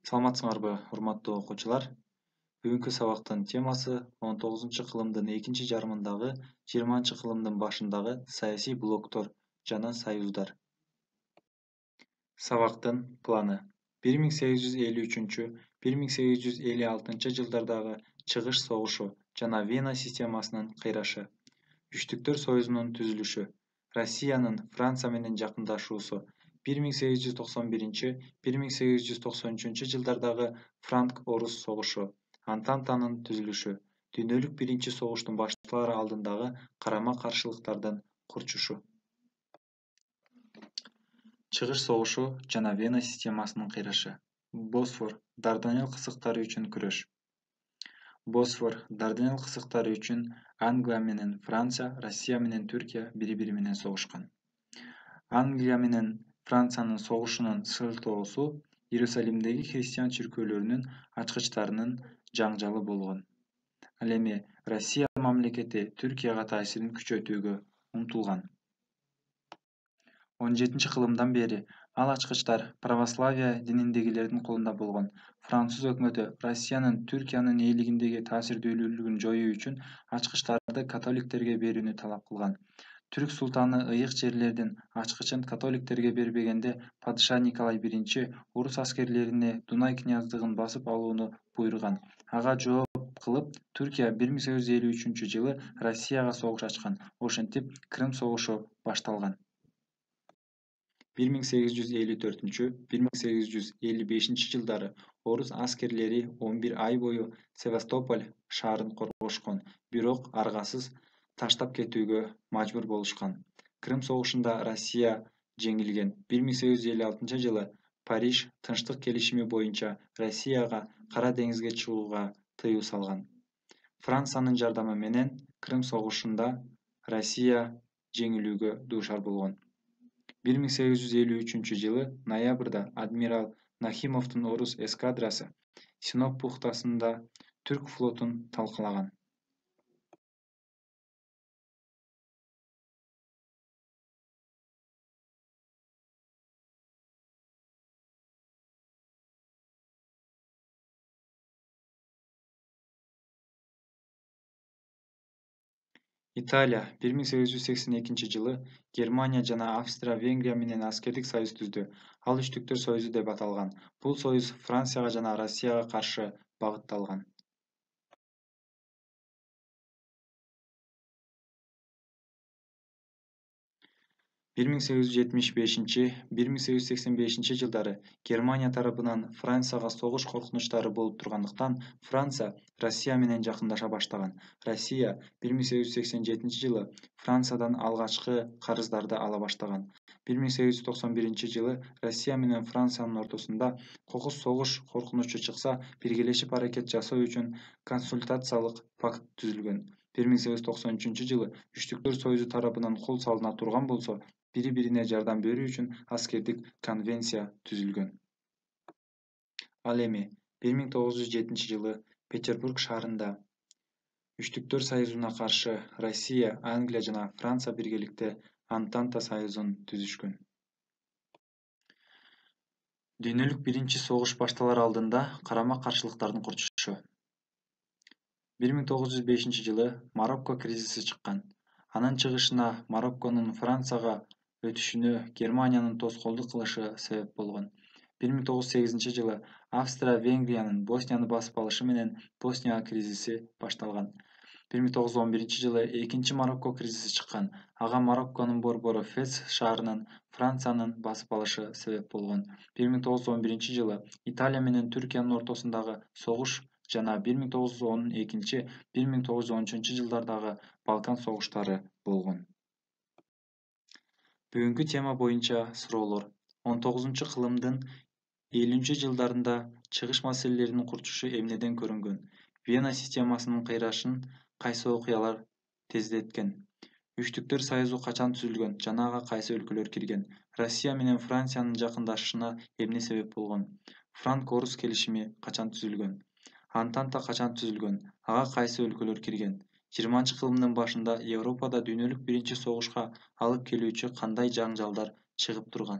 Саламатсыңарбы, урматтуу окуучулар? Бүгүнкү сабактын темасы 19-кылымдын экинчи жарымындагы 20-кылымдын башындагы саясий блоктор жана союздар. Сабактын планы 1853-1856 жылдардагы чыгыш согушу жана Вена системасынын кыйрашы, Үчтүктөр союзунун түзүлүшү, Россиянын Франция менен жакындашуусу, 1891-1893 жылдардагы Франк-Орус согушу, Антантанын түзүлүшү, Дүйнөлүк биринчи согуштун башталары алдындагы карама-каршылыктардын курчушу. Чыгыш согушу жана Вена системасынын кыйрашы. Босфор, Дарданелл кысыктары үчүн күрөш. Босфор, Дарданелл кысыктары үчүн Англия менен Франция, Россия менен Түркия бири-бири менен согушкан. Англия менен Франциянын согушунун сылтоосу Иерусалимдеги христиан чиркөөлөрүнүн ачкычтарынын жаңжалы болгон. Ал эми Россия мамлекети Түркияга таасирин күчөтүүгө умтулган. 17-кылымдан бери ал ачкычтар православие дининдегилердин колунда болгон. Француз өкмөтү Россиянын Түркиянын ээлигиндеги таасирдүүлүгүн жоюу үчүн ачкычтарды католиктерге берүүнү талап кылган. Түрк султаны ыйык жерлердин ачкычын католиктерге бербегенде падыша Николай I орус аскерлерине Дунай князьдыгын басып алууну буйруган. Ага жооп кылып, Түркия 1853 жылы Россияга согуш ачкан. Ошентип, Крым согушу башталган. 1854-1855 жылдары орус аскерлери 11 ай бою Севастополь шаарын коргошкон, бирок аргасыз таштап кетүүгө мажбур болушкан. Крым согушунда Россия жеңилген. 1856 жылы Париж тынчтык келишими боюнча Россияга Кара деңизге чыгууга тыюу салган. Франциянын жардамы менен Крым согушунда Россия жеңилүүгө дуушар болгон. 1853 жылы ноябрда адмирал Нахимовдун орус эскадрасы Синоп бухтасында түрк флотун талкалаган. Италия 1882 жылы Германия жана Австрия-Венгрия менен аскердик союз түздү. Ал Үчтүктөр союзу деп аталган. Бул союз Францияга жана Россияга каршы багытталган. 1875-1885 жылдары Германия тарабынан Францияга согуш коркунучтары болуп тургандыктан Франция Россия менен жакындаша баштаган. Россия 1887 жылы Франциядан алгачкы карыздарды ала баштаган. 1891 жылы Россия менен Франциянын ортосунда кокус согуш коркунучу чыкса, биргелешип аракет жасоо үчүн консультациялык пакт түзүлгөн. 1893 жылы Үчтүктөр союзу тарабынан кол салына турган болсо, бири-бирине жардам берүү үчүн аскердик конвенция түзүлгөн. Ал эми 1907 жылы Петербург шаарында Үчтүктөр союзуна каршы Россия, Англия жана Франция биргеликте Антанта союзун түзүшкөн. Дүйнөлүк биринчи согуш башталар алдында карама-каршылыктардын курчушу. 1905 жылы Марокко кризиси чыккан. Анын чыгышына Марокконун Францияга өтүшүнө Германиянын тоскоолдук кылышы себеп болгон. 1908 жылы Австрия-Венгриянын Боснияны басып алышы менен Босния кризиси башталган. 1911 жылы экинчи Марокко кризиси чыккан. Ага Марокконун борбору Фес шаарынын Франциянын басып алышы себеп болгон. 1911 жылы Италия менен Түркиянын ортосундагы согуш жана 1912-1913 жылдардагы Балкан согуштары болгон. Бүгүнкү тема боюнча суроолор. 19-кылымдын 50 жылдарында чыгыш маселелеринин курчушу эмнеден көрүнгөн? Вена системасынын кыйрашын кайсы окуялар тездеткен? Үчтүктөр союзу качан түзүлгөн жана ага кайсы өлкөлөр кирген? Россия менен Франциянын жакындашышына эмне себеп болгон? Франк-Орус келишими качан түзүлгөн? Антанта качан түзүлгөн? Ага кайсы өлкөлөр кирген? 20-кылымдын башында Европада дүйнөлүк биринчи согушка алып келүүчү кандай жаңжалдар чыгып турган?